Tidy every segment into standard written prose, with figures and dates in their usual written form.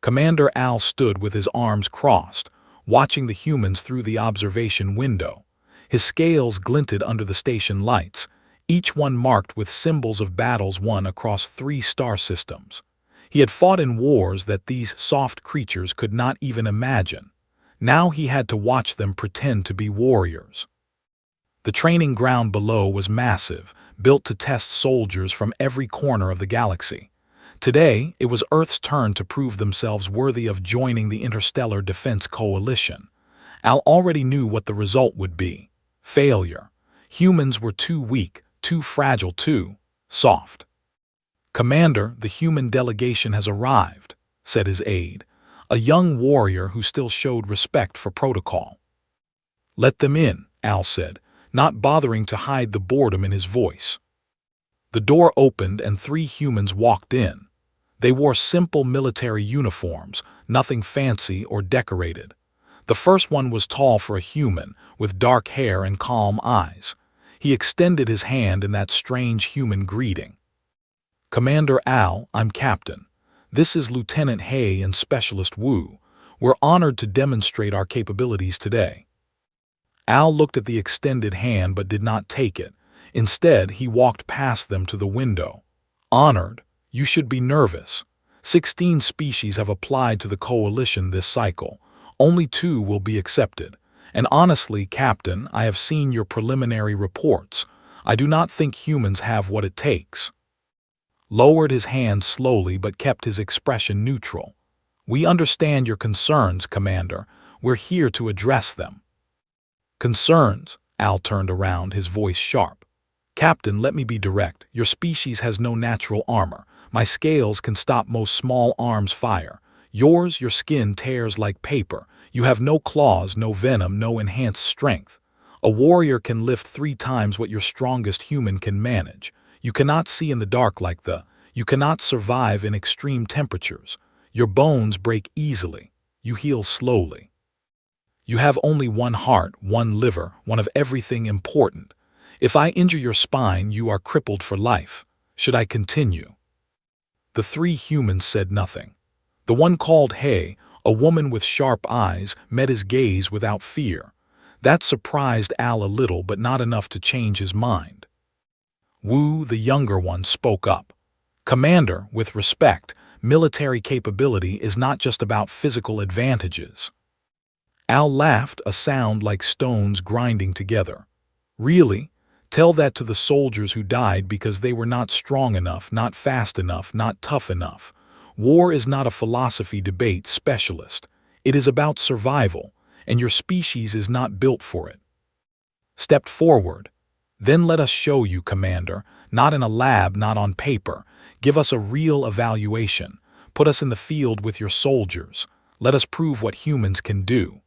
Commander Al stood with his arms crossed, watching the humans through the observation window. His scales glinted under the station lights, each one marked with symbols of battles won across 3 star systems. He had fought in wars that these soft creatures could not even imagine. Now he had to watch them pretend to be warriors. The training ground below was massive, built to test soldiers from every corner of the galaxy. Today, it was Earth's turn to prove themselves worthy of joining the Interstellar Defense Coalition. Al already knew what the result would be: failure. Humans were too weak, too fragile, too soft. "Commander, the human delegation has arrived," said his aide, a young warrior who still showed respect for protocol. "Let them in," Al said, not bothering to hide the boredom in his voice. The door opened and 3 humans walked in. They wore simple military uniforms, nothing fancy or decorated. The first one was tall for a human, with dark hair and calm eyes. He extended his hand in that strange human greeting. "Commander Al, I'm Captain. This is Lieutenant Hay and Specialist Wu. We're honored to demonstrate our capabilities today." Al looked at the extended hand but did not take it. Instead, he walked past them to the window. "Honored? You should be nervous. 16 species have applied to the coalition this cycle. Only 2 will be accepted. And honestly, Captain, I have seen your preliminary reports. I do not think humans have what it takes." Lowered his hand slowly but kept his expression neutral. "We understand your concerns, Commander. We're here to address them." "Concerns?" Al turned around, his voice sharp. "Captain, let me be direct. Your species has no natural armor. My scales can stop most small arms fire. Yours, your skin tears like paper. You have no claws, no venom, no enhanced strength. A warrior can lift 3 times what your strongest human can manage. You cannot see in the dark like you cannot survive in extreme temperatures. Your bones break easily. You heal slowly. You have only 1 heart, 1 liver, 1 of everything important. If I injure your spine, you are crippled for life. Should I continue?" The 3 humans said nothing. The one called Hay, a woman with sharp eyes, met his gaze without fear. That surprised Al a little, but not enough to change his mind. Wu, the younger one, spoke up. "Commander, with respect, military capability is not just about physical advantages." Al laughed, a sound like stones grinding together. "Really? Tell that to the soldiers who died because they were not strong enough, not fast enough, not tough enough. War is not a philosophy debate, specialist. It is about survival, and your species is not built for it." Stepped forward. "Then let us show you, Commander, not in a lab, not on paper. Give us a real evaluation. Put us in the field with your soldiers. Let us prove what humans can do."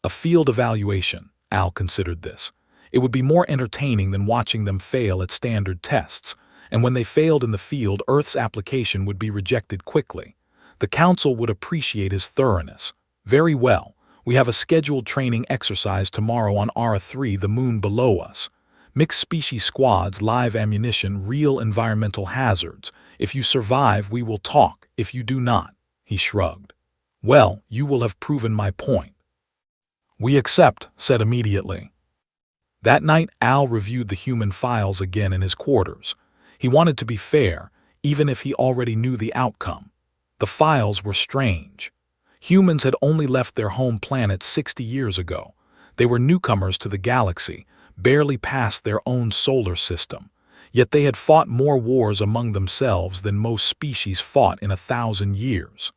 A field evaluation, Al considered this. It would be more entertaining than watching them fail at standard tests, and when they failed in the field, Earth's application would be rejected quickly. The Council would appreciate his thoroughness. "Very well. We have a scheduled training exercise tomorrow on Ara-3, the moon below us. Mixed species squads, live ammunition, real environmental hazards. If you survive, we will talk. If you do not," he shrugged. "Well, you will have proven my point." "We accept," said immediately. That night, Al reviewed the human files again in his quarters. He wanted to be fair, even if he already knew the outcome. The files were strange. Humans had only left their home planet 60 years ago. They were newcomers to the galaxy, barely past their own solar system. Yet they had fought more wars among themselves than most species fought in 1,000 years.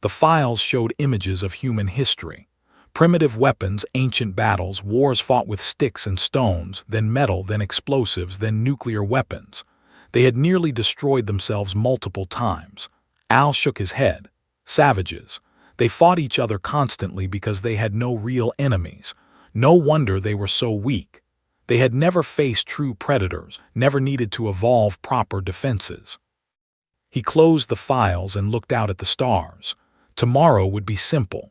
The files showed images of human history. Primitive weapons, ancient battles, wars fought with sticks and stones, then metal, then explosives, then nuclear weapons. They had nearly destroyed themselves multiple times. Al shook his head. Savages. They fought each other constantly because they had no real enemies. No wonder they were so weak. They had never faced true predators, never needed to evolve proper defenses. He closed the files and looked out at the stars. Tomorrow would be simple.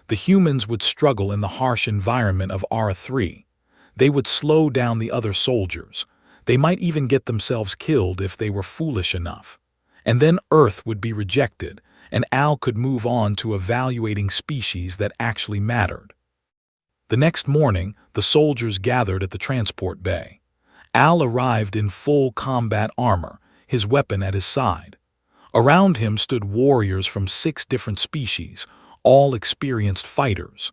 The humans would struggle in the harsh environment of Ara-3. They would slow down the other soldiers. They might even get themselves killed if they were foolish enough. And then Earth would be rejected, and Al could move on to evaluating species that actually mattered. The next morning, the soldiers gathered at the transport bay. Al arrived in full combat armor, his weapon at his side. Around him stood warriors from 6 different species, all experienced fighters.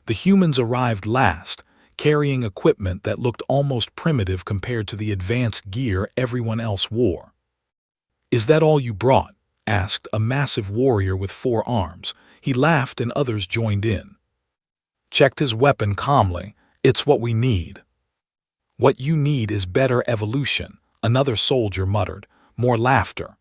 The humans arrived last, carrying equipment that looked almost primitive compared to the advanced gear everyone else wore. "Is that all you brought?" asked a massive warrior with 4 arms. He laughed and others joined in. Checked his weapon calmly. "It's what we need." "What you need is better evolution," another soldier muttered. More laughter.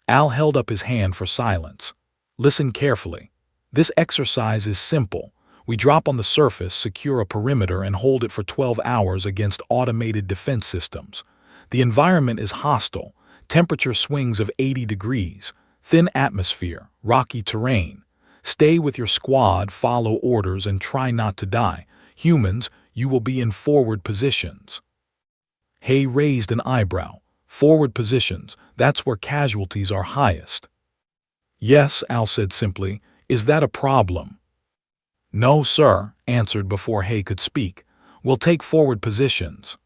Al held up his hand for silence. "Listen carefully. This exercise is simple. We drop on the surface, secure a perimeter, and hold it for 12 hours against automated defense systems. The environment is hostile. Temperature swings of 80 degrees. Thin atmosphere. Rocky terrain. Stay with your squad, follow orders, and try not to die. Humans, you will be in forward positions." Hay raised an eyebrow. "Forward positions, that's where casualties are highest." "Yes," Al said simply. "Is that a problem?" "No, sir," answered before Hay could speak. "We'll take forward positions."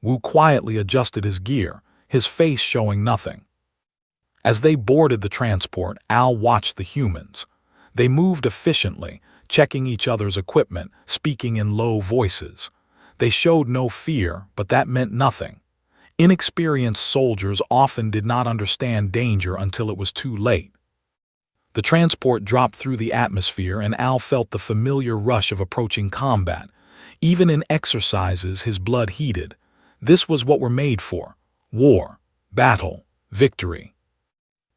Wu quietly adjusted his gear, his face showing nothing. As they boarded the transport, Al watched the humans. They moved efficiently, checking each other's equipment, speaking in low voices. They showed no fear, but that meant nothing. Inexperienced soldiers often did not understand danger until it was too late. The transport dropped through the atmosphere, and Al felt the familiar rush of approaching combat. Even in exercises, his blood heated. This was what we're made for: war, battle, victory.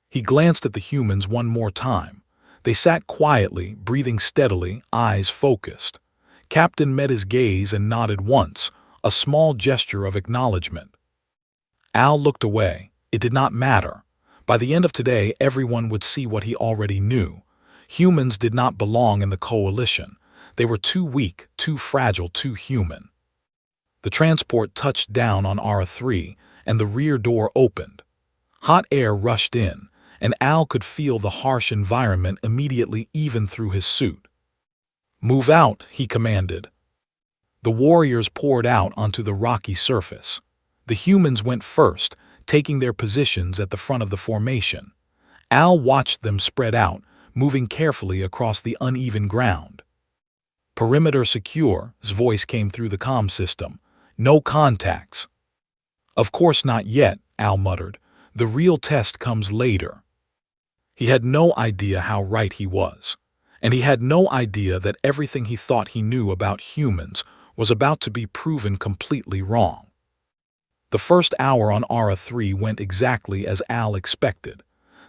He glanced at the humans one more time. They sat quietly, breathing steadily, eyes focused. Captain met his gaze and nodded once, a small gesture of acknowledgement. Al looked away. It did not matter. By the end of today, everyone would see what he already knew. Humans did not belong in the coalition. They were too weak, too fragile, too human. The transport touched down on Ara-3, and the rear door opened. Hot air rushed in, and Al could feel the harsh environment immediately even through his suit. "Move out," he commanded. The warriors poured out onto the rocky surface. The humans went first, taking their positions at the front of the formation. Al watched them spread out, moving carefully across the uneven ground. "Perimeter secure," his voice came through the comm system. "No contacts." "Of course not yet," Al muttered. "The real test comes later." He had no idea how right he was. And he had no idea that everything he thought he knew about humans was about to be proven completely wrong. The first hour on Ara-3 went exactly as Al expected.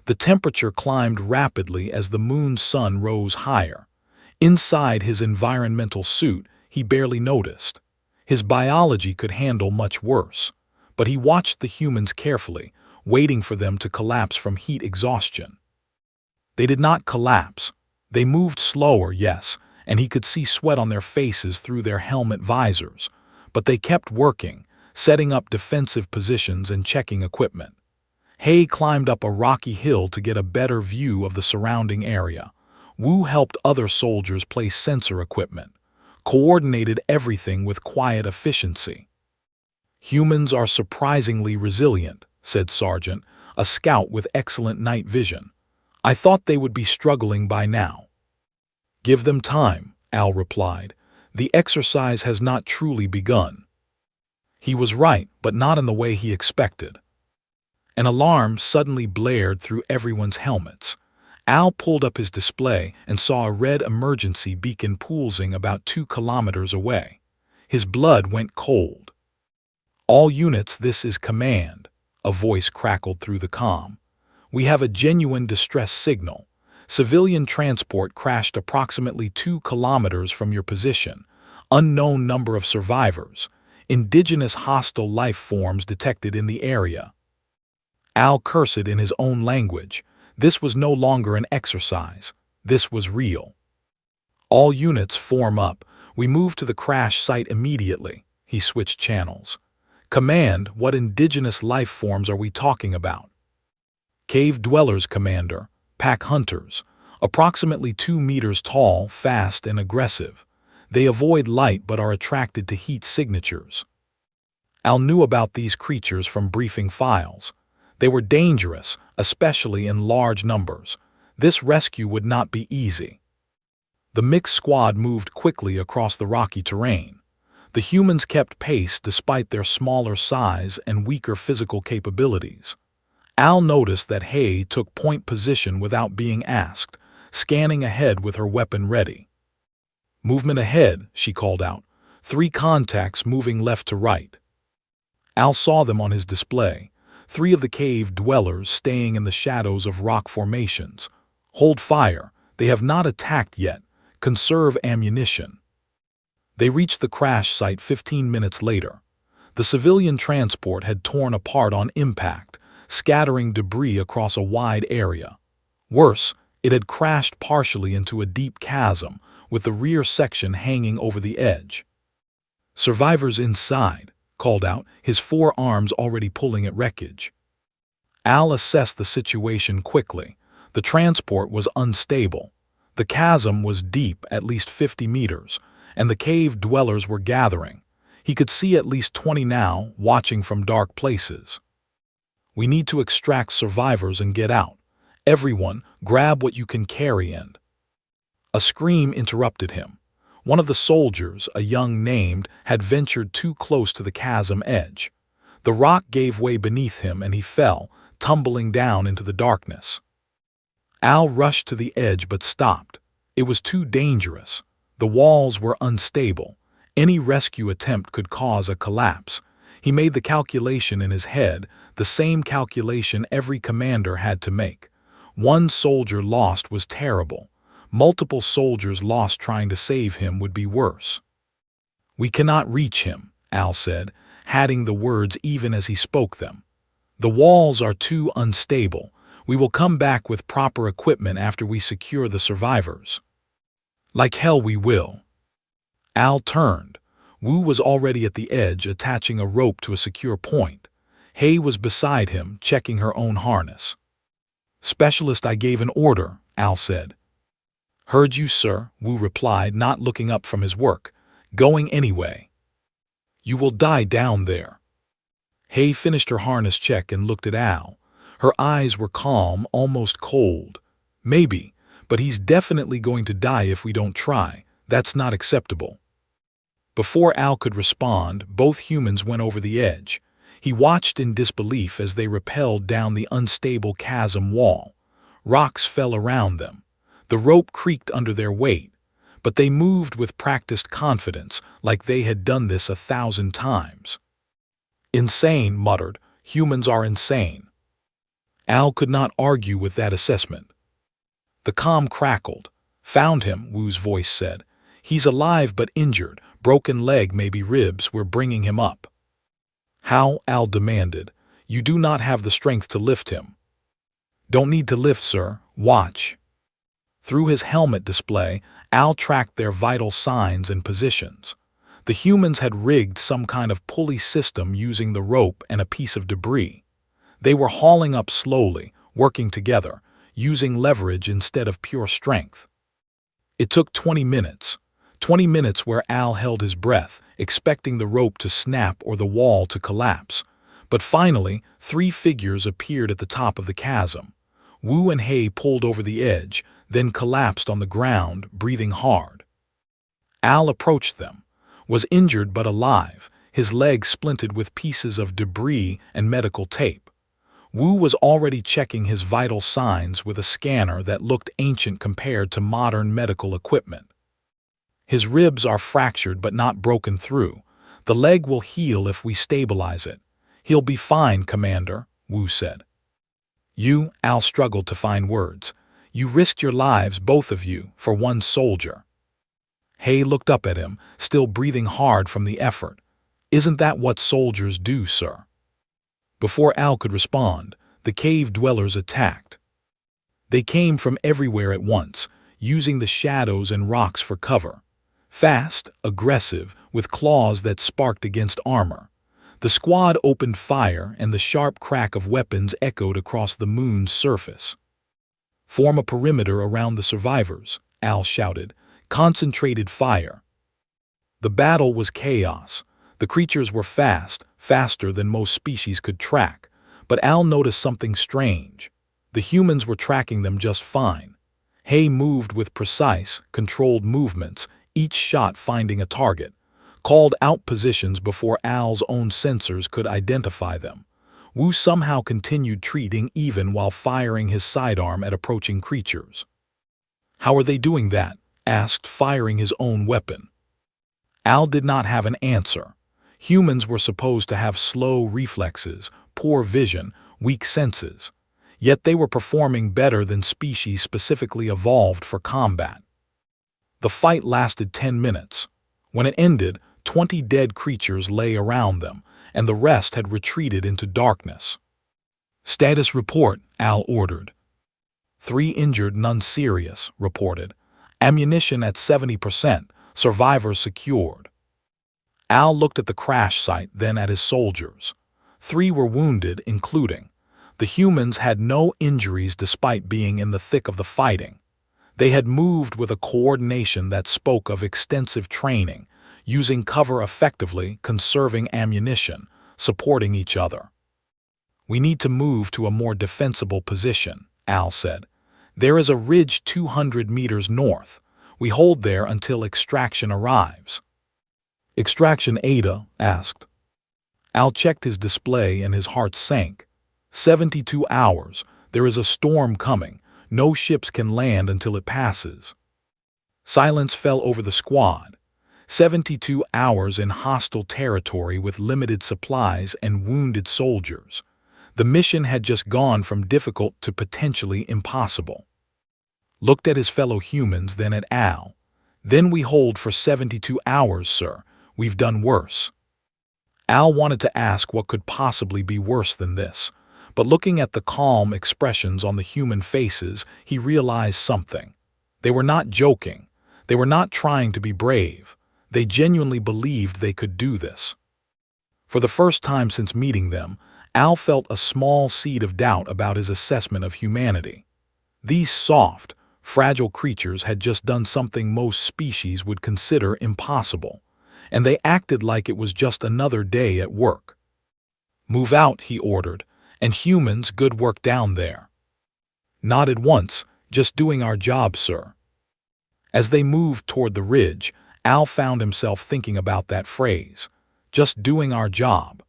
The temperature climbed rapidly as the moon's sun rose higher. Inside his environmental suit, he barely noticed. His biology could handle much worse. But he watched the humans carefully, waiting for them to collapse from heat exhaustion. They did not collapse. They moved slower, yes, and he could see sweat on their faces through their helmet visors. But they kept working, setting up defensive positions and checking equipment. Hay climbed up a rocky hill to get a better view of the surrounding area. Wu helped other soldiers place sensor equipment, coordinated everything with quiet efficiency. "Humans are surprisingly resilient," said Sergeant, a scout with excellent night vision. "I thought they would be struggling by now." "Give them time," Al replied. "The exercise has not truly begun." He was right, but not in the way he expected. An alarm suddenly blared through everyone's helmets. Al pulled up his display and saw a red emergency beacon pulsing about 2 kilometers away. His blood went cold. "All units, this is command," a voice crackled through the comm. "We have a genuine distress signal. Civilian transport crashed approximately 2 kilometers from your position. Unknown number of survivors. Indigenous hostile life forms detected in the area." Al cursed in his own language. This was no longer an exercise. This was real. "All units form up. We move to the crash site immediately." He switched channels. "Command, what indigenous life forms are we talking about?" "Cave dwellers, Commander. pack hunters, approximately 2 meters tall, fast, and aggressive. They avoid light but are attracted to heat signatures. Al knew about these creatures from briefing files. They were dangerous, especially in large numbers. This rescue would not be easy. The mixed squad moved quickly across the rocky terrain. The humans kept pace despite their smaller size and weaker physical capabilities. Al noticed that Hay took point position without being asked, scanning ahead with her weapon ready. "Movement ahead," she called out. 3 contacts moving left to right. Al saw them on his display. 3 of the cave dwellers staying in the shadows of rock formations. "Hold fire. They have not attacked yet. Conserve ammunition." They reached the crash site 15 minutes later. The civilian transport had torn apart on impact, scattering debris across a wide area. Worse, it had crashed partially into a deep chasm, with the rear section hanging over the edge. "Survivors inside," called out, his 4 arms already pulling at wreckage. Al assessed the situation quickly. The transport was unstable. The chasm was deep, at least 50 meters, and the cave dwellers were gathering. He could see at least 20 now, watching from dark places. "We need to extract survivors and get out. Everyone, grab what you can carry and—" A scream interrupted him. One of the soldiers, a young named, had ventured too close to the chasm edge. The rock gave way beneath him and he fell, tumbling down into the darkness. Al rushed to the edge but stopped. It was too dangerous. The walls were unstable. Any rescue attempt could cause a collapse. He made the calculation in his head, the same calculation every commander had to make. 1 soldier lost was terrible. Multiple soldiers lost trying to save him would be worse. "We cannot reach him," Al said, adding the words even as he spoke them. "The walls are too unstable. We will come back with proper equipment after we secure the survivors." "Like hell we will." Al turned. Wu was already at the edge, attaching a rope to a secure point. Hay was beside him, checking her own harness. "Specialist, I gave an order," Al said. "Heard you, sir," Wu replied, not looking up from his work. "Going anyway." "You will die down there." Hay finished her harness check and looked at Al. Her eyes were calm, almost cold. "Maybe, but he's definitely going to die if we don't try. That's not acceptable." Before Al could respond, both humans went over the edge. He watched in disbelief as they rappelled down the unstable chasm wall. Rocks fell around them. The rope creaked under their weight, but they moved with practiced confidence, like they had done this 1,000 times. "Insane," muttered. "Humans are insane." Al could not argue with that assessment. The comm crackled. "Found him," Wu's voice said. "He's alive but injured. Broken leg, maybe ribs. We're bringing him up." "How?" Al demanded. "You do not have the strength to lift him." "Don't need to lift, sir. Watch." Through his helmet display, Al tracked their vital signs and positions. The humans had rigged some kind of pulley system using the rope and a piece of debris. They were hauling up slowly, working together, using leverage instead of pure strength. It took 20 minutes. 20 minutes where Al held his breath, expecting the rope to snap or the wall to collapse. But finally, 3 figures appeared at the top of the chasm. Wu and Hay pulled over the edge, then collapsed on the ground, breathing hard. Al approached them. Was injured but alive, his leg splinted with pieces of debris and medical tape. Wu was already checking his vital signs with a scanner that looked ancient compared to modern medical equipment. "His ribs are fractured but not broken through. The leg will heal if we stabilize it. He'll be fine, Commander," Wu said. "You," Al struggled to find words. "You risked your lives, both of you, for 1 soldier." Hay looked up at him, still breathing hard from the effort. "Isn't that what soldiers do, sir?" Before Al could respond, the cave dwellers attacked. They came from everywhere at once, using the shadows and rocks for cover. Fast, aggressive, with claws that sparked against armor. The squad opened fire and the sharp crack of weapons echoed across the moon's surface. Form a perimeter around the survivors, Al shouted. Concentrated fire. The battle was chaos. The creatures were fast, faster than most species could track. But Al noticed something strange. The humans were tracking them just fine. Hay moved with precise, controlled movements, each shot finding a target. Called out positions before Al's own sensors could identify them. Wu somehow continued treating even while firing his sidearm at approaching creatures. How are they doing that? Asked, firing his own weapon. Al did not have an answer. Humans were supposed to have slow reflexes, poor vision, weak senses. Yet they were performing better than species specifically evolved for combat. The fight lasted 10 minutes. When it ended, 20 dead creatures lay around them, and the rest had retreated into darkness. Status report, Al ordered. 3 injured, none serious, reported. Ammunition at 70%, survivors secured. Al looked at the crash site, then at his soldiers. 3 were wounded, including. The humans had no injuries despite being in the thick of the fighting. They had moved with a coordination that spoke of extensive training, using cover effectively, conserving ammunition, supporting each other. We need to move to a more defensible position, Al said. There is a ridge 200 meters north. We hold there until extraction arrives. Extraction, Ada asked. Al checked his display and his heart sank. 72 hours. There is a storm coming. No ships can land until it passes. Silence fell over the squad. 72 hours in hostile territory with limited supplies and wounded soldiers. The mission had just gone from difficult to potentially impossible. Looked at his fellow humans, then at Al. Then we hold for 72 hours, sir. We've done worse. Al wanted to ask what could possibly be worse than this, but looking at the calm expressions on the human faces, he realized something. They were not joking. They were not trying to be brave. They genuinely believed they could do this. For the first time since meeting them, Al felt a small seed of doubt about his assessment of humanity. These soft, fragile creatures had just done something most species would consider impossible, and they acted like it was just another day at work. Move out, he ordered, and humans, good work down there. Nodded once, just doing our job, sir. As they moved toward the ridge, Al found himself thinking about that phrase, just doing our job.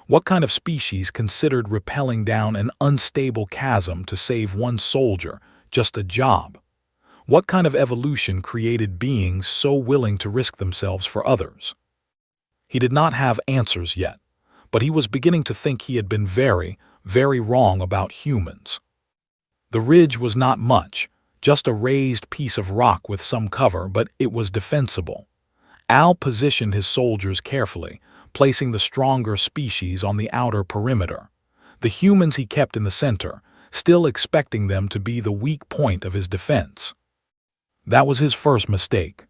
What kind of species considered rappelling down an unstable chasm to save one soldier just a job? What kind of evolution created beings so willing to risk themselves for others? He did not have answers yet, but he was beginning to think he had been very, very wrong about humans. The ridge was not much, just a raised piece of rock with some cover, but it was defensible. Al positioned his soldiers carefully, placing the stronger species on the outer perimeter. The humans he kept in the center, still expecting them to be the weak point of his defense. That was his first mistake.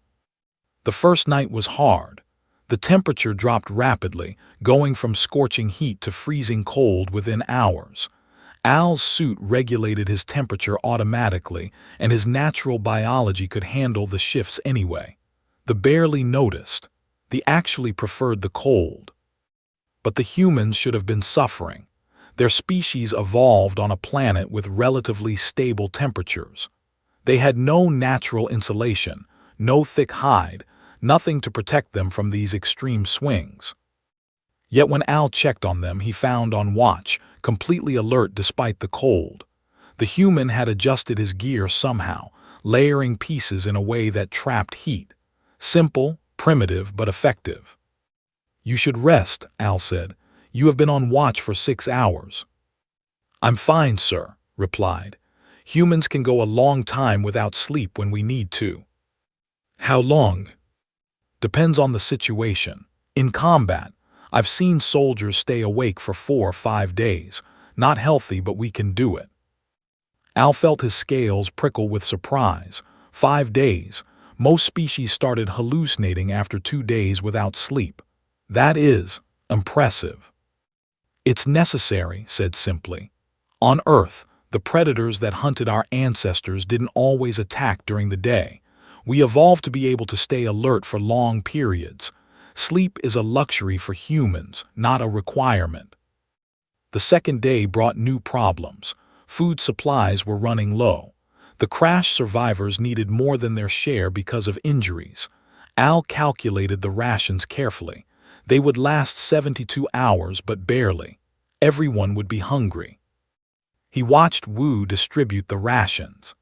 The first night was hard. The temperature dropped rapidly, going from scorching heat to freezing cold within hours. Al's suit regulated his temperature automatically, and his natural biology could handle the shifts anyway. The barely noticed. They actually preferred the cold. But the humans should have been suffering. Their species evolved on a planet with relatively stable temperatures. They had no natural insulation, no thick hide, nothing to protect them from these extreme swings. Yet when Al checked on them, he found on watch, completely alert despite the cold. The human had adjusted his gear somehow, layering pieces in a way that trapped heat. Simple, primitive, but effective. You should rest, Al said. You have been on watch for 6 hours. I'm fine, sir, replied. Humans can go a long time without sleep when we need to. How long? Depends on the situation. In combat, I've seen soldiers stay awake for 4 or 5 days. Not healthy, but we can do it. Al felt his scales prickle with surprise. 5 days. Most species started hallucinating after 2 days without sleep. That is impressive. It's necessary, said simply. On Earth, The predators that hunted our ancestors didn't always attack during the day. We evolved to be able to stay alert for long periods. Sleep is a luxury for humans, not a requirement. The second day brought new problems. Food supplies were running low. The crash survivors needed more than their share because of injuries. Al calculated the rations carefully. They would last 72 hours, but barely. Everyone would be hungry. He watched Wu distribute the rations.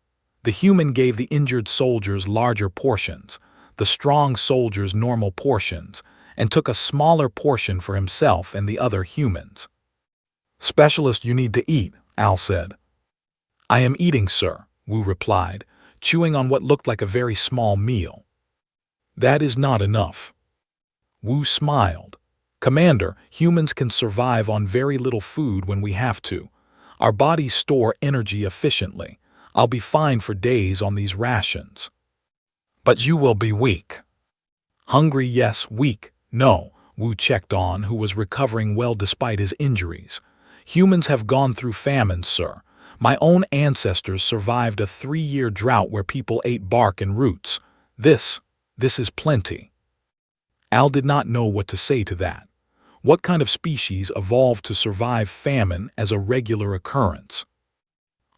The human gave the injured soldiers larger portions, the strong soldiers normal portions, and took a smaller portion for himself and the other humans. "Specialist, you need to eat," Al said. "I am eating, sir," Wu replied, chewing on what looked like a very small meal. "That is not enough." Wu smiled. "Commander, humans can survive on very little food when we have to. Our bodies store energy efficiently. I'll be fine for days on these rations." "But you will be weak." "Hungry, yes. Weak, no," Wu checked on, who was recovering well despite his injuries. "Humans have gone through famines, sir. My own ancestors survived a 3-year drought where people ate bark and roots. This is plenty." Al did not know what to say to that. What kind of species evolved to survive famine as a regular occurrence?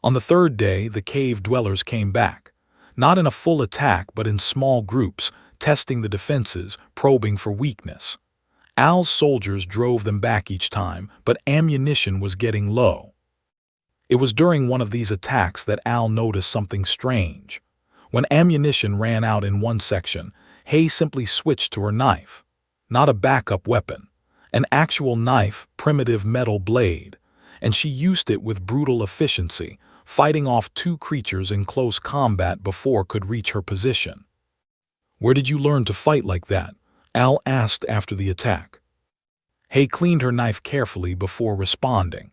On the third day, the cave dwellers came back. Not in a full attack, but in small groups, testing the defenses, probing for weakness. Al's soldiers drove them back each time, but ammunition was getting low. It was during one of these attacks that Al noticed something strange. When ammunition ran out in one section, Hay simply switched to her knife. Not a backup weapon. An actual knife, primitive metal blade. And she used it with brutal efficiency, fighting off 2 creatures in close combat before could reach her position. "Where did you learn to fight like that?" Al asked after the attack. Hay cleaned her knife carefully before responding.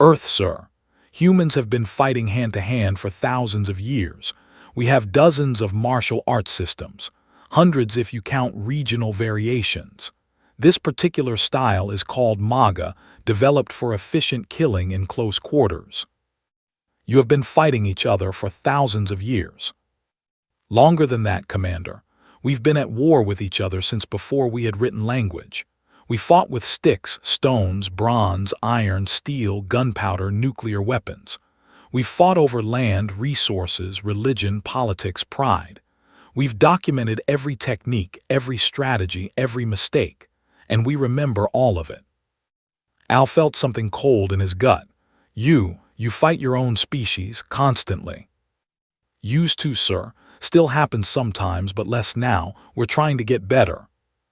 "Earth, sir. Humans have been fighting hand-to-hand for thousands of years. We have dozens of martial arts systems, hundreds if you count regional variations. This particular style is called MAGA, developed for efficient killing in close quarters. You have been fighting each other for thousands of years." "Longer than that, Commander. We've been at war with each other since before we had written language. We fought with sticks, stones, bronze, iron, steel, gunpowder, nuclear weapons. We've fought over land, resources, religion, politics, pride. We've documented every technique, every strategy, every mistake, and we remember all of it." Al felt something cold in his gut. You fight your own species, constantly." "Used to, sir. Still happens sometimes, but less now. We're trying to get better."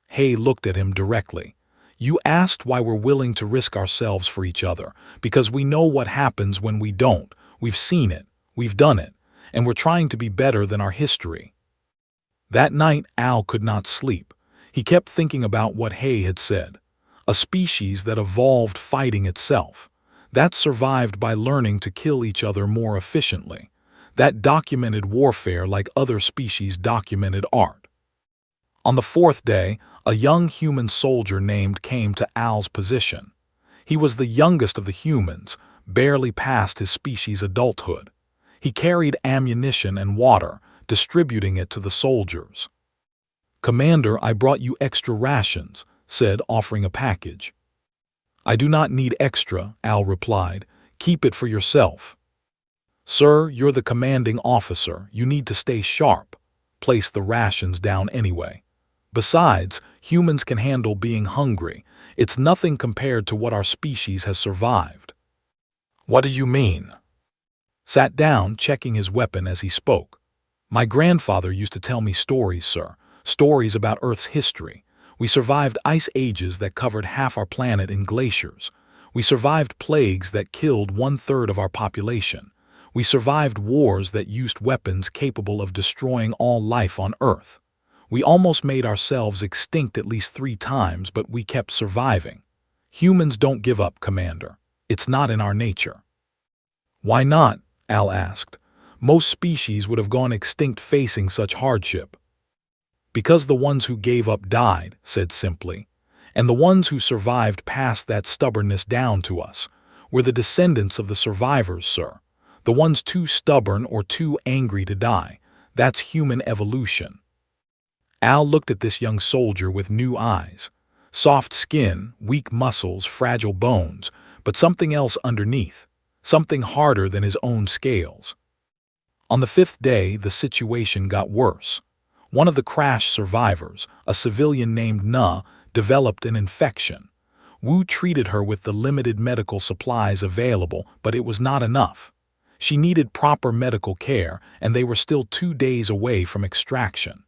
Hay looked at him directly. "You asked why we're willing to risk ourselves for each other, because we know what happens when we don't. We've seen it, we've done it, and we're trying to be better than our history." That night, Al could not sleep. He kept thinking about what Hay had said. A species that evolved fighting itself. That survived by learning to kill each other more efficiently. That documented warfare like other species documented art. On the 4th day, a young human soldier named came to Al's position. He was the youngest of the humans, barely past his species' adulthood. He carried ammunition and water, distributing it to the soldiers. "Commander, I brought you extra rations," said, offering a package. "I do not need extra," Al replied. "Keep it for yourself." "Sir, you're the commanding officer. You need to stay sharp. Place the rations down anyway. Besides, humans can handle being hungry. It's nothing compared to what our species has survived." "What do you mean?" Sat down, checking his weapon as he spoke. "My grandfather used to tell me stories, sir. Stories about Earth's history. We survived ice ages that covered half our planet in glaciers. We survived plagues that killed 1/3 of our population. We survived wars that used weapons capable of destroying all life on Earth. We almost made ourselves extinct at least 3 times, but we kept surviving. Humans don't give up, Commander. It's not in our nature." "Why not?" Al asked. "Most species would have gone extinct facing such hardship." "Because the ones who gave up died," said simply. "And the ones who survived passed that stubbornness down to us. We're the descendants of the survivors, sir. The ones too stubborn or too angry to die. That's human evolution. Al looked at this young soldier with new eyes. Soft skin, weak muscles, fragile bones, but something else underneath. Something harder than his own scales. On the 5th day, the situation got worse. One of the crash survivors, a civilian named Na, developed an infection. Wu treated her with the limited medical supplies available, but it was not enough. She needed proper medical care, and they were still 2 days away from extraction.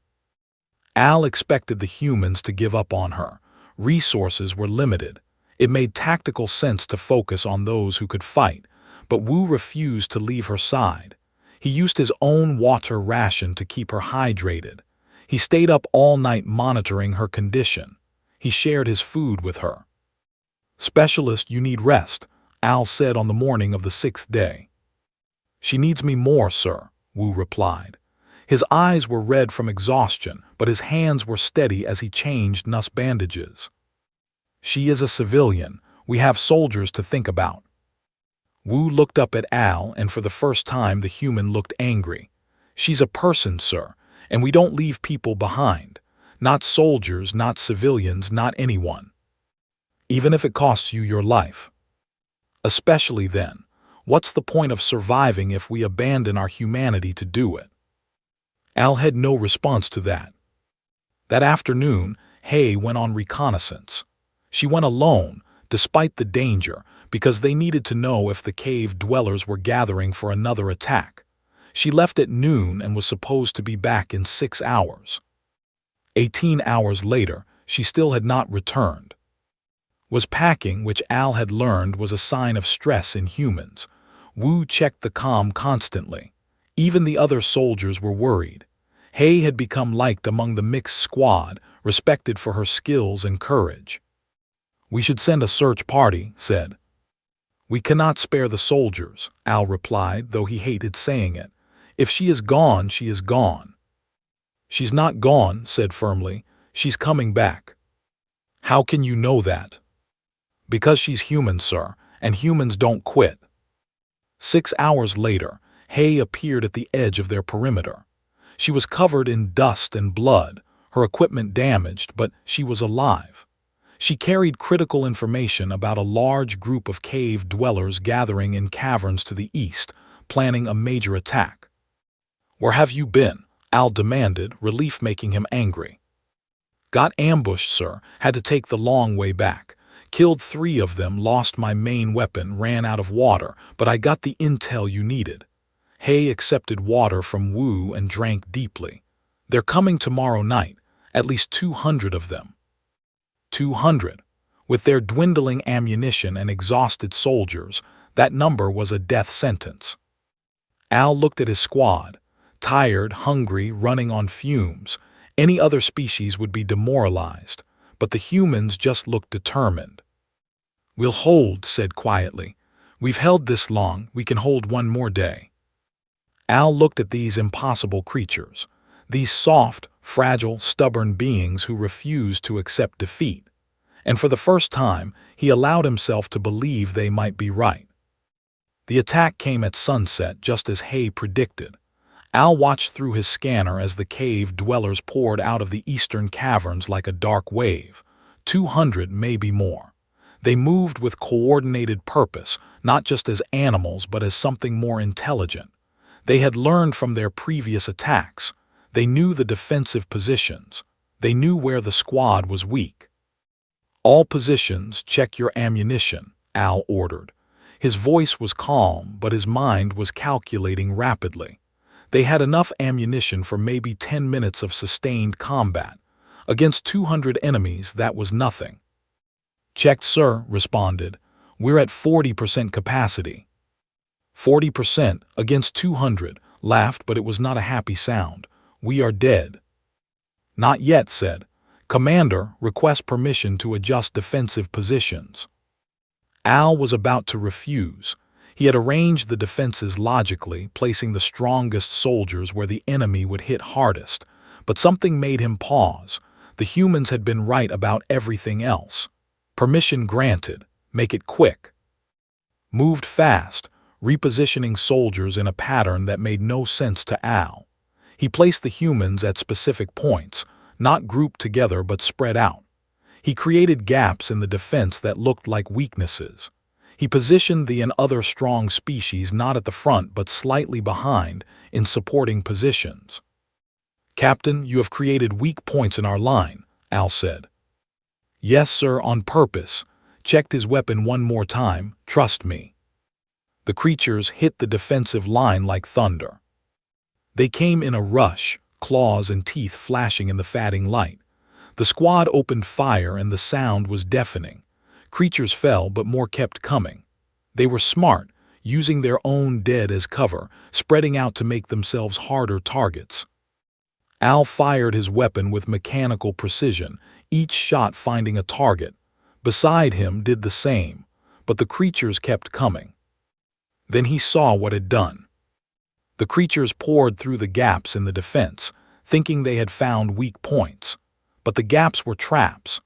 Al expected the humans to give up on her. Resources were limited. It made tactical sense to focus on those who could fight, but Wu refused to leave her side. He used his own water ration to keep her hydrated. He stayed up all night monitoring her condition. He shared his food with her. "Specialist, you need rest," Al said on the morning of the 6th day. "She needs me more, sir," Wu replied. His eyes were red from exhaustion, but his hands were steady as he changed Nuss bandages. "She is a civilian. We have soldiers to think about." Wu looked up at Al, and for the first time the human looked angry. "She's a person, sir, and we don't leave people behind. Not soldiers, not civilians, not anyone. Even if it costs you your life. Especially then, what's the point of surviving if we abandon our humanity to do it?" Al had no response to that. That afternoon, Hay went on reconnaissance. She went alone, despite the danger, because they needed to know if the cave dwellers were gathering for another attack. She left at noon and was supposed to be back in 6 hours. 18 hours later, she still had not returned. Was packing, which Al had learned was a sign of stress in humans. Wu checked the comm constantly. Even the other soldiers were worried. Hay had become liked among the mixed squad, respected for her skills and courage. "We should send a search party," said. "We cannot spare the soldiers," Al replied, though he hated saying it. "If she is gone, she is gone." "She's not gone," said firmly. "She's coming back." "How can you know that?" "Because she's human, sir, and humans don't quit." 6 hours later, Hay appeared at the edge of their perimeter. She was covered in dust and blood, her equipment damaged, but she was alive. She carried critical information about a large group of cave dwellers gathering in caverns to the east, planning a major attack. "Where have you been?" Al demanded, relief making him angry. "Got ambushed, sir. Had to take the long way back. Killed 3 of them, lost my main weapon, ran out of water, but I got the intel you needed." Hay accepted water from Wu and drank deeply. "They're coming tomorrow night, at least 200 of them." 200. With their dwindling ammunition and exhausted soldiers, that number was a death sentence. Al looked at his squad. Tired, hungry, running on fumes. Any other species would be demoralized, but the humans just looked determined. "We'll hold," said quietly. "We've held this long, we can hold one more day." Al looked at these impossible creatures, these soft, fragile, stubborn beings who refused to accept defeat. And for the first time, he allowed himself to believe they might be right. The attack came at sunset, just as Hay predicted. Al watched through his scanner as the cave dwellers poured out of the eastern caverns like a dark wave. 200, maybe more. They moved with coordinated purpose, not just as animals but as something more intelligent. They had learned from their previous attacks. They knew the defensive positions. They knew where the squad was weak. "All positions, check your ammunition," Al ordered. His voice was calm, but his mind was calculating rapidly. They had enough ammunition for maybe 10 minutes of sustained combat. Against 200 enemies, that was nothing. "Checked, sir," responded. "We're at 40% capacity." 40% against 200, laughed, but it was not a happy sound. "We are dead." "Not yet," said. "Commander, request permission to adjust defensive positions." Al was about to refuse. He had arranged the defenses logically, placing the strongest soldiers where the enemy would hit hardest. But something made him pause. The humans had been right about everything else. "Permission granted. Make it quick." Moved fast. repositioning soldiers in a pattern that made no sense to Al. He placed the humans at specific points, not grouped together but spread out. He created gaps in the defense that looked like weaknesses. He positioned the and other strong species not at the front but slightly behind in supporting positions. "Captain, you have created weak points in our line," Al said. "Yes, sir, on purpose. Checked his weapon one more time, trust me." The creatures hit the defensive line like thunder. They came in a rush, claws and teeth flashing in the fading light. The squad opened fire and the sound was deafening. Creatures fell, but more kept coming. They were smart, using their own dead as cover, spreading out to make themselves harder targets. Al fired his weapon with mechanical precision, each shot finding a target. Beside him did the same, but the creatures kept coming. Then he saw what had done. The creatures poured through the gaps in the defense, thinking they had found weak points. But the gaps were traps.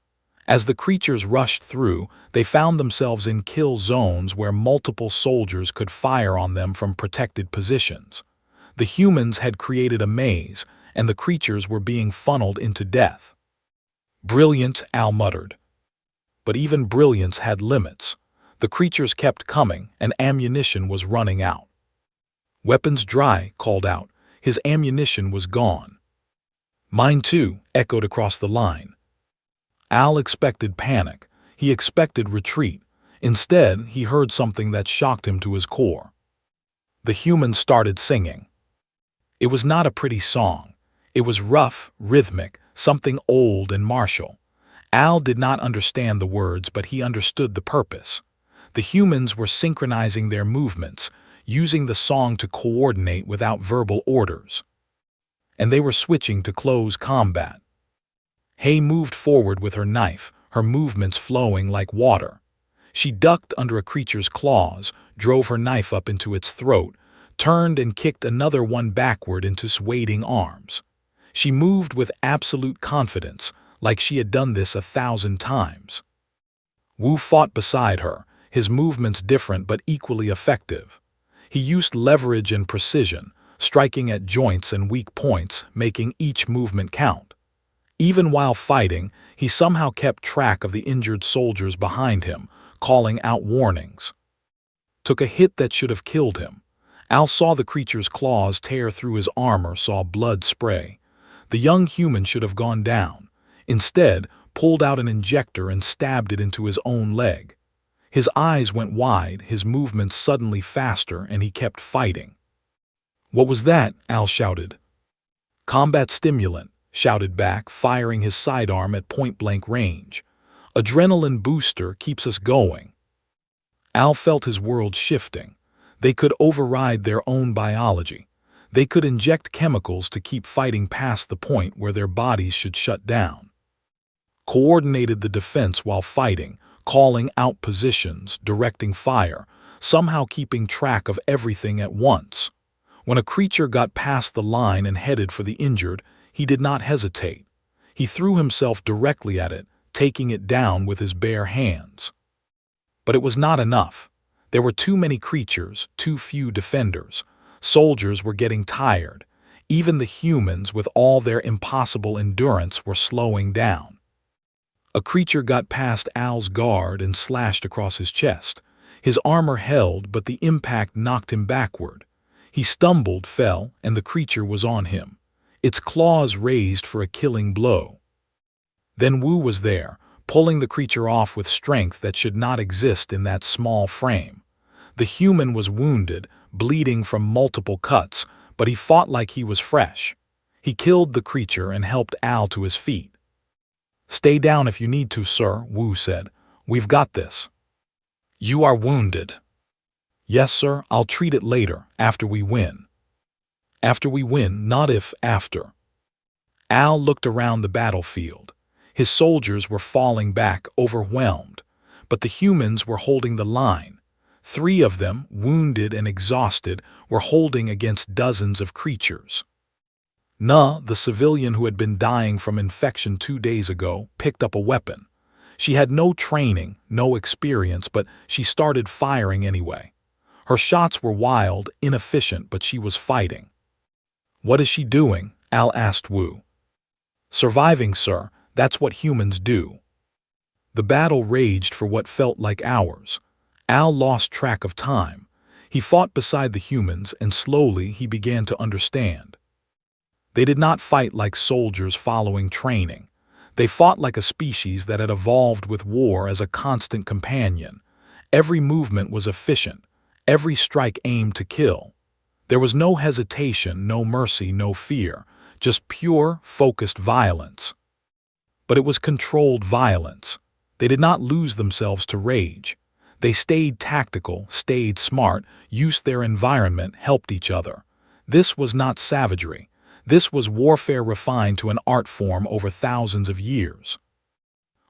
As the creatures rushed through, they found themselves in kill zones where multiple soldiers could fire on them from protected positions. The humans had created a maze, and the creatures were being funneled into death. "Brilliant," Al muttered. But even brilliance had limits. The creatures kept coming, and ammunition was running out. "Weapons dry," called out. His ammunition was gone. "Mine too," echoed across the line. Al expected panic. He expected retreat. Instead, he heard something that shocked him to his core. The humans started singing. It was not a pretty song. It was rough, rhythmic, something old and martial. Al did not understand the words, but he understood the purpose. The humans were synchronizing their movements, using the song to coordinate without verbal orders. And they were switching to close combat. Hay moved forward with her knife, her movements flowing like water. She ducked under a creature's claws, drove her knife up into its throat, turned and kicked another one backward into its waiting arms. She moved with absolute confidence, like she had done this 1,000 times. Wu fought beside her, his movements different but equally effective. He used leverage and precision, striking at joints and weak points, making each movement count. Even while fighting, he somehow kept track of the injured soldiers behind him, calling out warnings. Took a hit that should have killed him. Al saw the creature's claws tear through his armor, saw blood spray. The young human should have gone down. Instead, pulled out an injector and stabbed it into his own leg. His eyes went wide, his movements suddenly faster, and he kept fighting. "What was that?" Al shouted. "Combat stimulant," shouted back, firing his sidearm at point-blank range. "Adrenaline booster keeps us going." Al felt his world shifting. They could override their own biology. They could inject chemicals to keep fighting past the point where their bodies should shut down. Coordinated the defense while fighting, calling out positions, directing fire, somehow keeping track of everything at once. When a creature got past the line and headed for the injured, he did not hesitate. He threw himself directly at it, taking it down with his bare hands. But it was not enough. There were too many creatures, too few defenders. Soldiers were getting tired. Even the humans, with all their impossible endurance, were slowing down. A creature got past Al's guard and slashed across his chest. His armor held, but the impact knocked him backward. He stumbled, fell, and the creature was on him, its claws raised for a killing blow. Then Wu was there, pulling the creature off with strength that should not exist in that small frame. The human was wounded, bleeding from multiple cuts, but he fought like he was fresh. He killed the creature and helped Al to his feet. "Stay down if you need to, sir," Wu said. "We've got this." "You are wounded." "Yes, sir, I'll treat it later, after we win." "After we win, not if, after." Al looked around the battlefield. His soldiers were falling back, overwhelmed, but the humans were holding the line. 3 of them, wounded and exhausted, were holding against dozens of creatures. Na, the civilian who had been dying from infection 2 days ago, picked up a weapon. She had no training, no experience, but she started firing anyway. Her shots were wild, inefficient, but she was fighting. "What is she doing?" Al asked Wu. "Surviving, sir. That's what humans do." The battle raged for what felt like hours. Al lost track of time. He fought beside the humans, and slowly he began to understand. They did not fight like soldiers following training. They fought like a species that had evolved with war as a constant companion. Every movement was efficient. Every strike aimed to kill. There was no hesitation, no mercy, no fear, just pure, focused violence. But it was controlled violence. They did not lose themselves to rage. They stayed tactical, stayed smart, used their environment, helped each other. This was not savagery. This was warfare refined to an art form over thousands of years.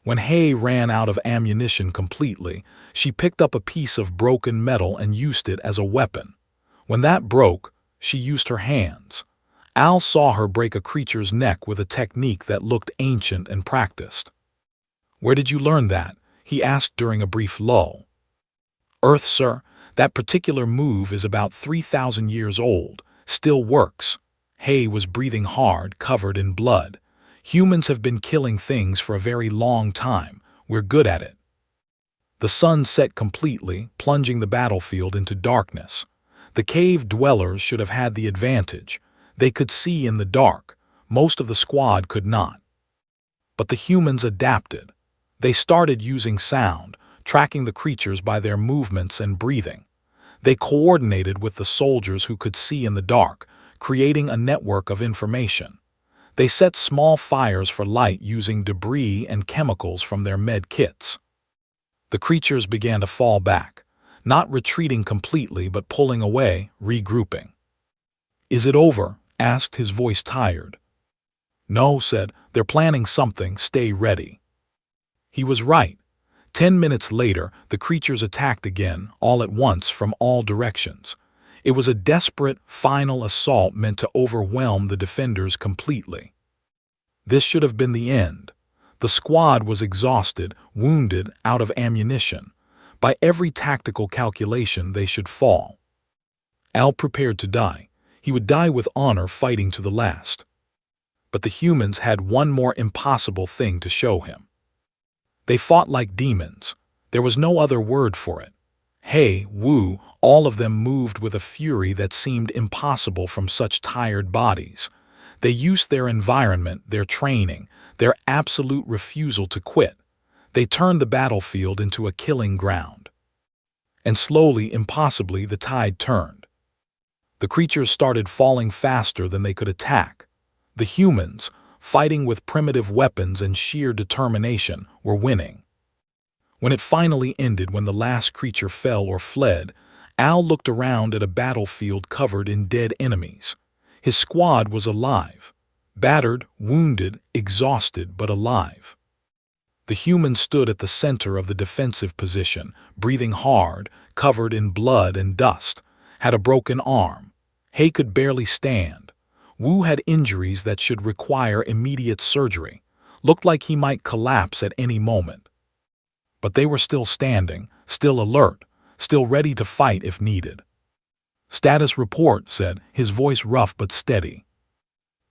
When Hay ran out of ammunition completely, she picked up a piece of broken metal and used it as a weapon. When that broke, she used her hands. Al saw her break a creature's neck with a technique that looked ancient and practiced. "Where did you learn that?" he asked during a brief lull. "Earth, sir. That particular move is about 3,000 years old. Still works." Hay was breathing hard, covered in blood. "Humans have been killing things for a very long time. We're good at it." The sun set completely, plunging the battlefield into darkness. The cave dwellers should have had the advantage. They could see in the dark. Most of the squad could not. But the humans adapted. They started using sound, tracking the creatures by their movements and breathing. They coordinated with the soldiers who could see in the dark, creating a network of information. They set small fires for light using debris and chemicals from their med kits. The creatures began to fall back, not retreating completely but pulling away, regrouping. "Is it over?" asked, his voice tired. "No," said, "they're planning something, stay ready." He was right. 10 minutes later, the creatures attacked again, all at once from all directions. It was a desperate, final assault meant to overwhelm the defenders completely. This should have been the end. The squad was exhausted, wounded, out of ammunition. By every tactical calculation, they should fall. Al prepared to die. He would die with honor, fighting to the last. But the humans had one more impossible thing to show him. They fought like demons. There was no other word for it. Hay, Wu, all of them moved with a fury that seemed impossible from such tired bodies. They used their environment, their training, their absolute refusal to quit. They turned the battlefield into a killing ground. And slowly, impossibly, the tide turned. The creatures started falling faster than they could attack. The humans, fighting with primitive weapons and sheer determination, were winning. When it finally ended, when the last creature fell or fled, Al looked around at a battlefield covered in dead enemies. His squad was alive. Battered, wounded, exhausted, but alive. The human stood at the center of the defensive position, breathing hard, covered in blood and dust, had a broken arm. Hay could barely stand. Wu had injuries that should require immediate surgery. Looked like he might collapse at any moment. But they were still standing, still alert, still ready to fight if needed. "Status report," said, his voice rough but steady.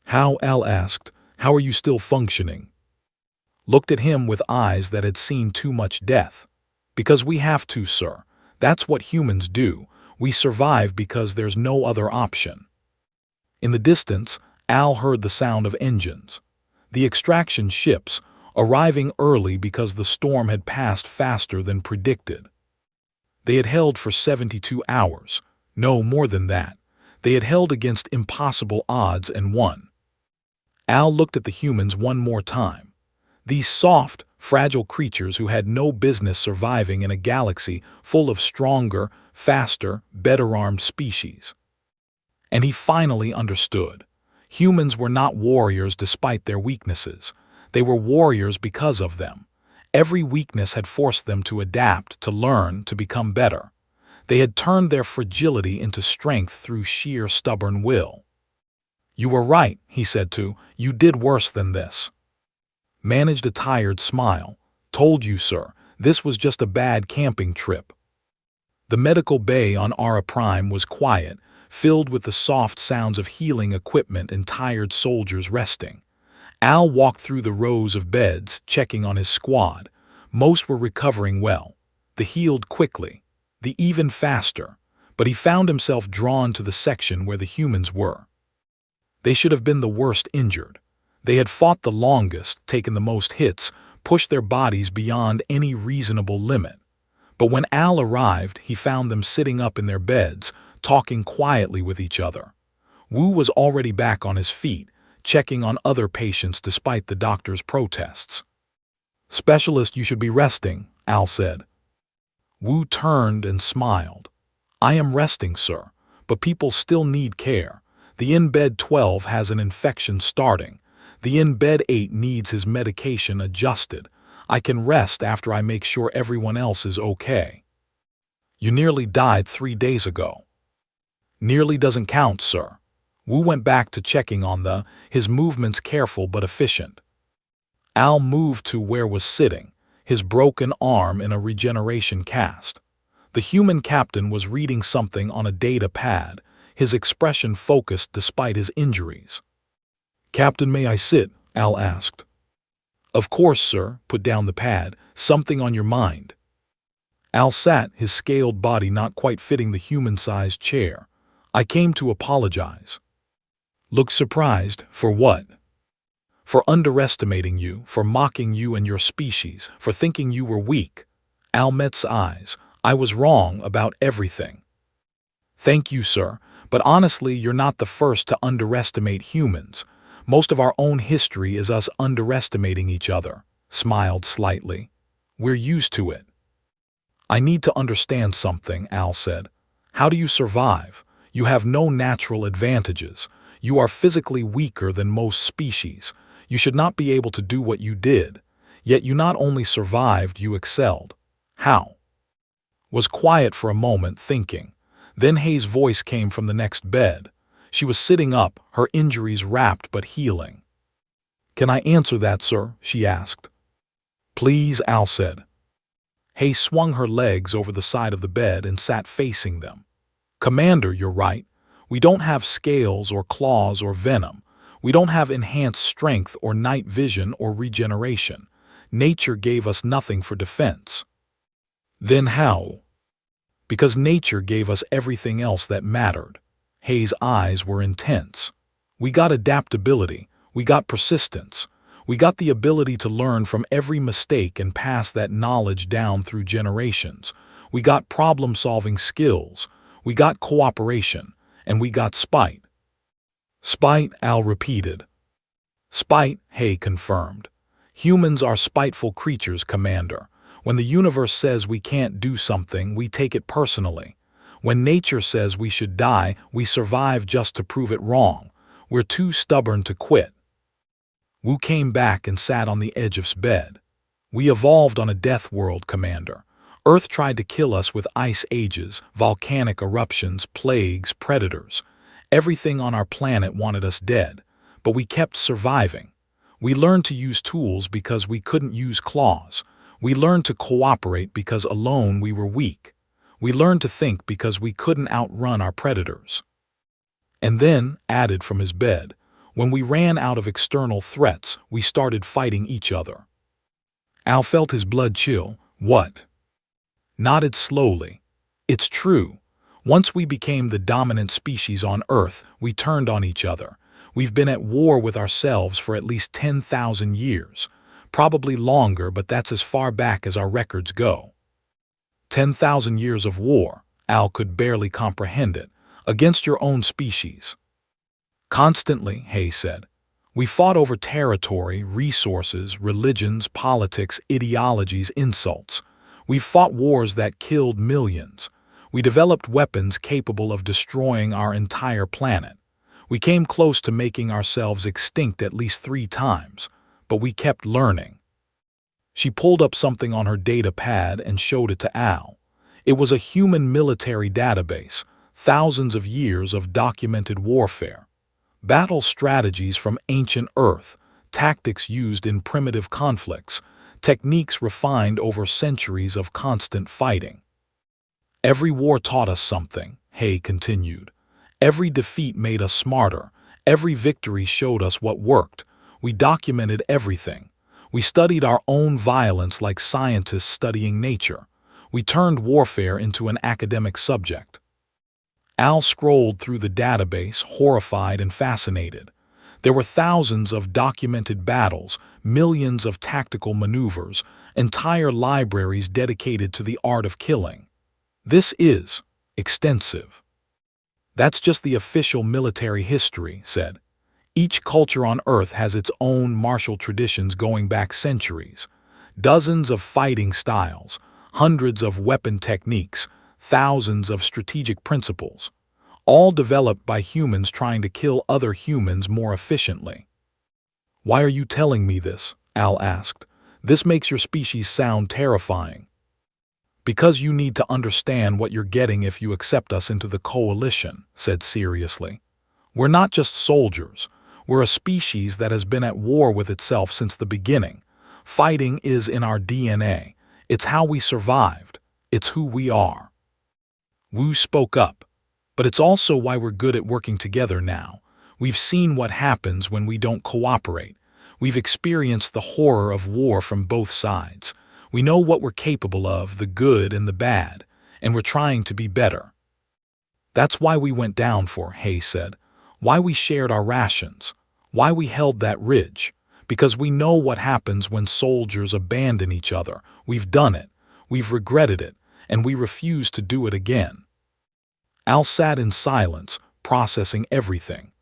"How?" Al asked. "How are you still functioning?" Looked at him with eyes that had seen too much death. "Because we have to, sir. That's what humans do. We survive because there's no other option." In the distance, Al heard the sound of engines. The extraction ships, arriving early because the storm had passed faster than predicted. They had held for 72 hours. No, more than that. They had held against impossible odds and won. Al looked at the humans one more time. These soft, fragile creatures who had no business surviving in a galaxy full of stronger, faster, better-armed species. And he finally understood. Humans were not warriors despite their weaknesses. They were warriors because of them. Every weakness had forced them to adapt, to learn, to become better. They had turned their fragility into strength through sheer stubborn will. "You were right," he said to, "you did worse than this." Managed a tired smile. "Told you, sir, this was just a bad camping trip." The medical bay on Ara Prime was quiet, filled with the soft sounds of healing equipment and tired soldiers resting. Al walked through the rows of beds, checking on his squad. Most were recovering well. The healed quickly, the even faster, but he found himself drawn to the section where the humans were. They should have been the worst injured. They had fought the longest, taken the most hits, pushed their bodies beyond any reasonable limit. But when Al arrived, he found them sitting up in their beds, talking quietly with each other. Wu was already back on his feet, checking on other patients despite the doctor's protests. "Specialist, you should be resting," Al said. Wu turned and smiled. "I am resting, sir, but people still need care. The in-bed 12 has an infection starting. The in-bed 8 needs his medication adjusted. I can rest after I make sure everyone else is okay." "You nearly died 3 days ago." "Nearly doesn't count, sir." Wu went back to checking on his movements careful but efficient. Al moved to where was sitting, his broken arm in a regeneration cast. The human captain was reading something on a data pad, his expression focused despite his injuries. "Captain, may I sit?" Al asked. "Of course, sir." "Put down the pad. Something on your mind." Al sat, his scaled body not quite fitting the human-sized chair. "I came to apologize." "Look surprised. For what?" "For underestimating you, for mocking you and your species, for thinking you were weak." Al met's eyes. "I was wrong about everything." "Thank you, sir, but honestly, you're not the first to underestimate humans. Most of our own history is us underestimating each other." Smiled slightly. "We're used to it." "I need to understand something," Al said. "How do you survive? You have no natural advantages. You are physically weaker than most species. You should not be able to do what you did. Yet you not only survived, you excelled. How?" Was quiet for a moment, thinking. Then Hay's voice came from the next bed. She was sitting up, her injuries wrapped but healing. "Can I answer that, sir?" she asked. "Please," Al said. Hay swung her legs over the side of the bed and sat facing them. "Commander, you're right. We don't have scales or claws or venom. We don't have enhanced strength or night vision or regeneration. Nature gave us nothing for defense." "Then how?" "Because nature gave us everything else that mattered." Hay's eyes were intense. "We got adaptability. We got persistence. We got the ability to learn from every mistake and pass that knowledge down through generations. We got problem-solving skills. We got cooperation. And we got spite." "Spite," Al repeated. "Spite," Hay confirmed. "Humans are spiteful creatures, Commander. When the universe says we can't do something, we take it personally. When nature says we should die, we survive just to prove it wrong. We're too stubborn to quit." Wu came back and sat on the edge of his bed. "We evolved on a death world, Commander. Earth tried to kill us with ice ages, volcanic eruptions, plagues, predators. Everything on our planet wanted us dead, but we kept surviving. We learned to use tools because we couldn't use claws. We learned to cooperate because alone we were weak. We learned to think because we couldn't outrun our predators." And then, added from his bed, "When we ran out of external threats, we started fighting each other." Al felt his blood chill. "What?" Nodded slowly. "It's true. Once we became the dominant species on Earth, we turned on each other. We've been at war with ourselves for at least 10,000 years. Probably longer, but that's as far back as our records go." 10,000 years of war. Al could barely comprehend it. "Against your own species." "Constantly," Hay said. "We fought over territory, resources, religions, politics, ideologies, insults. We fought wars that killed millions. We developed weapons capable of destroying our entire planet. We came close to making ourselves extinct at least 3 times, but we kept learning." She pulled up something on her data pad and showed it to Al. It was a human military database, thousands of years of documented warfare. Battle strategies from ancient Earth, tactics used in primitive conflicts, techniques refined over centuries of constant fighting. Every war taught us something, Hay continued. Every defeat made us smarter. Every victory showed us what worked. We documented everything. We studied our own violence like scientists studying nature. We turned warfare into an academic subject. Al scrolled through the database, horrified and fascinated. There were thousands of documented battles, millions of tactical maneuvers, entire libraries dedicated to the art of killing. This is extensive. That's just the official military history, said. Each culture on Earth has its own martial traditions going back centuries. Dozens of fighting styles, hundreds of weapon techniques, thousands of strategic principles, all developed by humans trying to kill other humans more efficiently. Why are you telling me this? Al asked. This makes your species sound terrifying. Because you need to understand what you're getting if you accept us into the coalition, said seriously. We're not just soldiers. We're a species that has been at war with itself since the beginning. Fighting is in our DNA. It's how we survived. It's who we are. Wu spoke up. But it's also why we're good at working together now. We've seen what happens when we don't cooperate. We've experienced the horror of war from both sides. We know what we're capable of, the good and the bad, and we're trying to be better. That's why we went down for, Hay said. Why we shared our rations. Why we held that ridge. Because we know what happens when soldiers abandon each other. We've done it. We've regretted it. And we refuse to do it again. Al sat in silence, processing everything.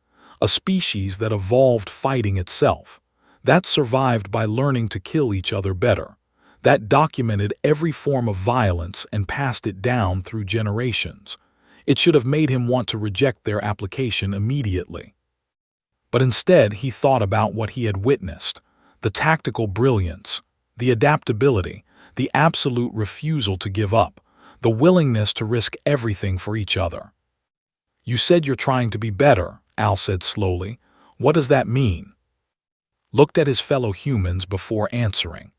A species that evolved fighting itself. That survived by learning to kill each other better. That documented every form of violence and passed it down through generations. It should have made him want to reject their application immediately. But instead he thought about what he had witnessed, the tactical brilliance, the adaptability, the absolute refusal to give up, the willingness to risk everything for each other. You said you're trying to be better, Al said slowly. What does that mean? Looked at his fellow humans before answering.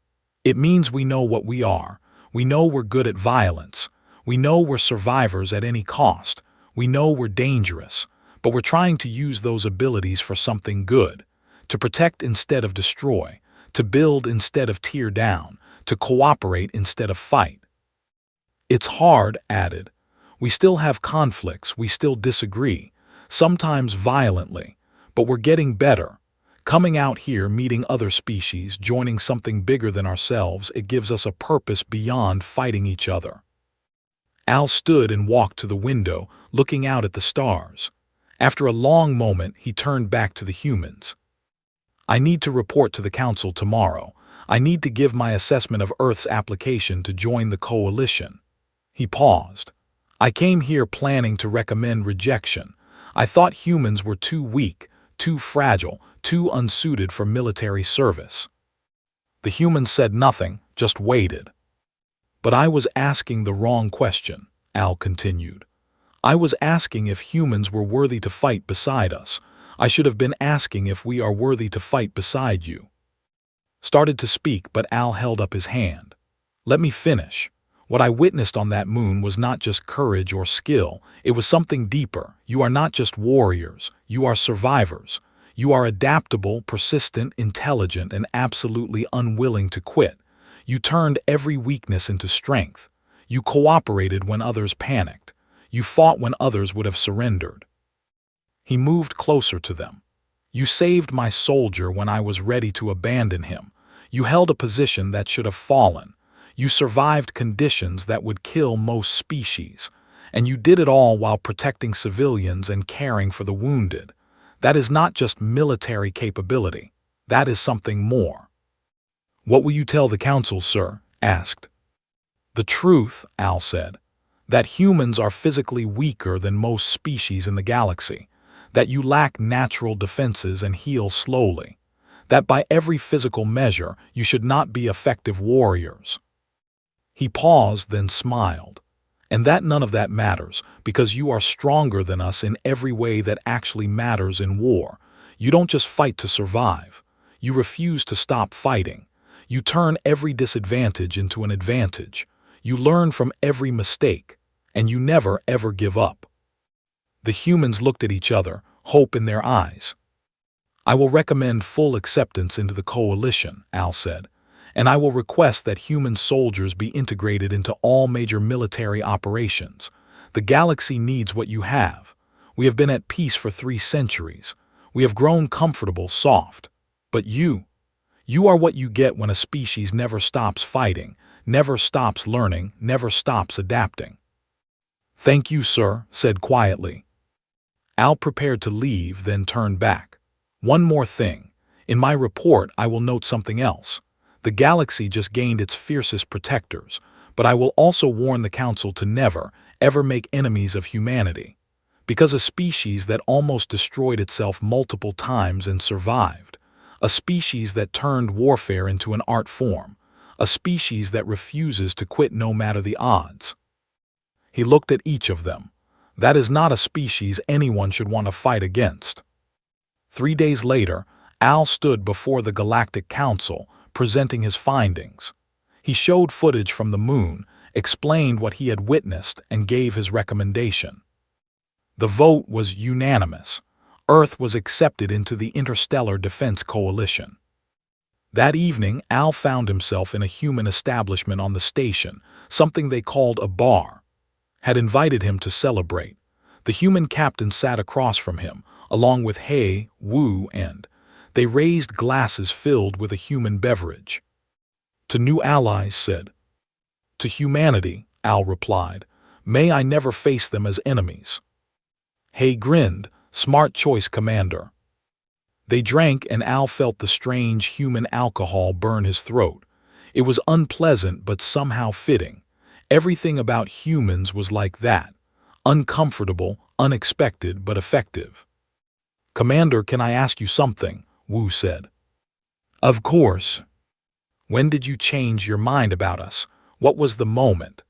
It means we know what we are. We know we're good at violence. We know we're survivors at any cost. We know we're dangerous. But we're trying to use those abilities for something good. To protect instead of destroy. To build instead of tear down. To cooperate instead of fight. It's hard, added. We still have conflicts. We still disagree. Sometimes violently. But we're getting better. Coming out here, meeting other species, joining something bigger than ourselves, it gives us a purpose beyond fighting each other. Al stood and walked to the window, looking out at the stars. After a long moment, he turned back to the humans. I need to report to the council tomorrow. I need to give my assessment of Earth's application to join the coalition. He paused. I came here planning to recommend rejection. I thought humans were too weak, too fragile, too unsuited for military service. The humans said nothing, just waited. But I was asking the wrong question, Al continued. I was asking if humans were worthy to fight beside us. I should have been asking if we are worthy to fight beside you. Started to speak, but Al held up his hand. Let me finish. What I witnessed on that moon was not just courage or skill. It was something deeper. You are not just warriors. You are survivors. You are adaptable, persistent, intelligent, and absolutely unwilling to quit. You turned every weakness into strength. You cooperated when others panicked. You fought when others would have surrendered. He moved closer to them. You saved my soldier when I was ready to abandon him. You held a position that should have fallen. You survived conditions that would kill most species. And you did it all while protecting civilians and caring for the wounded. That is not just military capability. That is something more. What will you tell the council, sir? Asked. The truth, Al said. That humans are physically weaker than most species in the galaxy. That you lack natural defenses and heal slowly. That by every physical measure, you should not be effective warriors. He paused, then smiled. And that none of that matters, because you are stronger than us in every way that actually matters in war. You don't just fight to survive. You refuse to stop fighting. You turn every disadvantage into an advantage. You learn from every mistake. And you never ever give up. The humans looked at each other, hope in their eyes. I will recommend full acceptance into the coalition, Al said, and I will request that human soldiers be integrated into all major military operations. The galaxy needs what you have. We have been at peace for 3 centuries. We have grown comfortable, soft. But you are what you get when a species never stops fighting, never stops learning, never stops adapting. Thank you, sir, said quietly. Al prepared to leave, then turned back. One more thing. In my report, I will note something else. The galaxy just gained its fiercest protectors, but I will also warn the Council to never, ever make enemies of humanity. Because a species that almost destroyed itself multiple times and survived. A species that turned warfare into an art form. A species that refuses to quit no matter the odds. He looked at each of them. That is not a species anyone should want to fight against. 3 days later, Al stood before the Galactic Council, presenting his findings. He showed footage from the moon, explained what he had witnessed, and gave his recommendation. The vote was unanimous. Earth was accepted into the Interstellar Defense Coalition. That evening, Al found himself in a human establishment on the station, something they called a bar. Had invited him to celebrate. The human captain sat across from him, along with He, Wu, and they raised glasses filled with a human beverage. To new allies, said. To humanity, Al replied. May I never face them as enemies. He grinned, smart choice, Commander. They drank and Al felt the strange human alcohol burn his throat. It was unpleasant but somehow fitting. Everything about humans was like that. Uncomfortable, unexpected, but effective. Commander, can I ask you something? Wu said. Of course. When did you change your mind about us? What was the moment?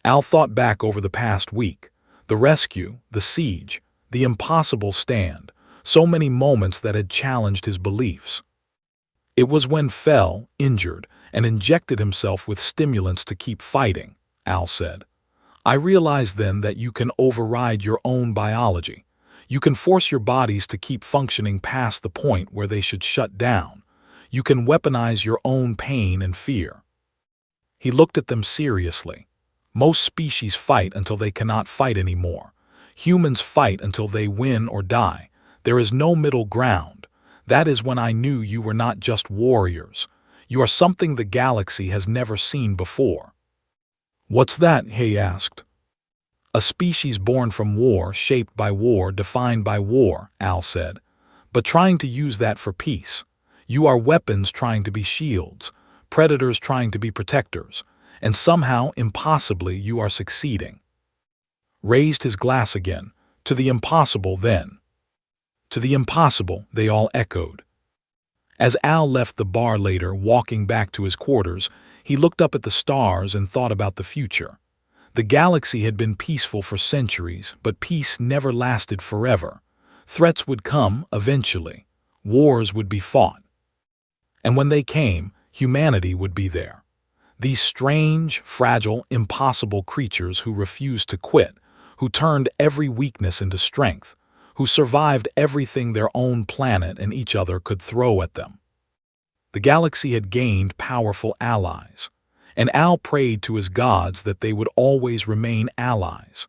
Al thought back over the past week. The rescue, the siege, the impossible stand. So many moments that had challenged his beliefs. It was when fell, injured, and injected himself with stimulants to keep fighting, Al said. I realized then that you can override your own biology. You can force your bodies to keep functioning past the point where they should shut down. You can weaponize your own pain and fear. He looked at them seriously. Most species fight until they cannot fight anymore. Humans fight until they win or die. There is no middle ground. That is when I knew you were not just warriors. You are something the galaxy has never seen before. What's that? He asked. A species born from war, shaped by war, defined by war, Al said. But trying to use that for peace. You are weapons trying to be shields, predators trying to be protectors, and somehow, impossibly, you are succeeding. Raised his glass again. To the impossible then. To the impossible, they all echoed. As Al left the bar later, walking back to his quarters, he looked up at the stars and thought about the future. The galaxy had been peaceful for centuries, but peace never lasted forever. Threats would come, eventually. Wars would be fought. And when they came, humanity would be there. These strange, fragile, impossible creatures who refused to quit, who turned every weakness into strength, who survived everything their own planet and each other could throw at them. The galaxy had gained powerful allies, and Al prayed to his gods that they would always remain allies.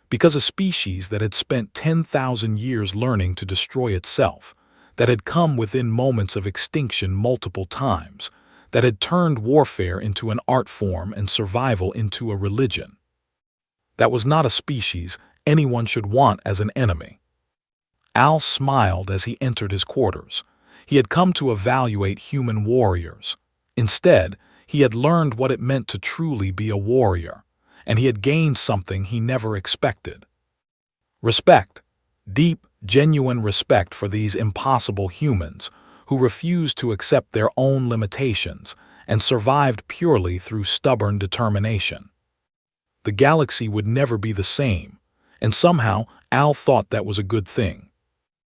Because a species that had spent 10,000 years learning to destroy itself, that had come within moments of extinction multiple times, that had turned warfare into an art form and survival into a religion. That was not a species anyone should want as an enemy. Al smiled as he entered his quarters. He had come to evaluate human warriors. Instead, he had learned what it meant to truly be a warrior, and he had gained something he never expected. Respect. Deep, genuine respect for these impossible humans who refused to accept their own limitations and survived purely through stubborn determination. The galaxy would never be the same, and somehow Al thought that was a good thing.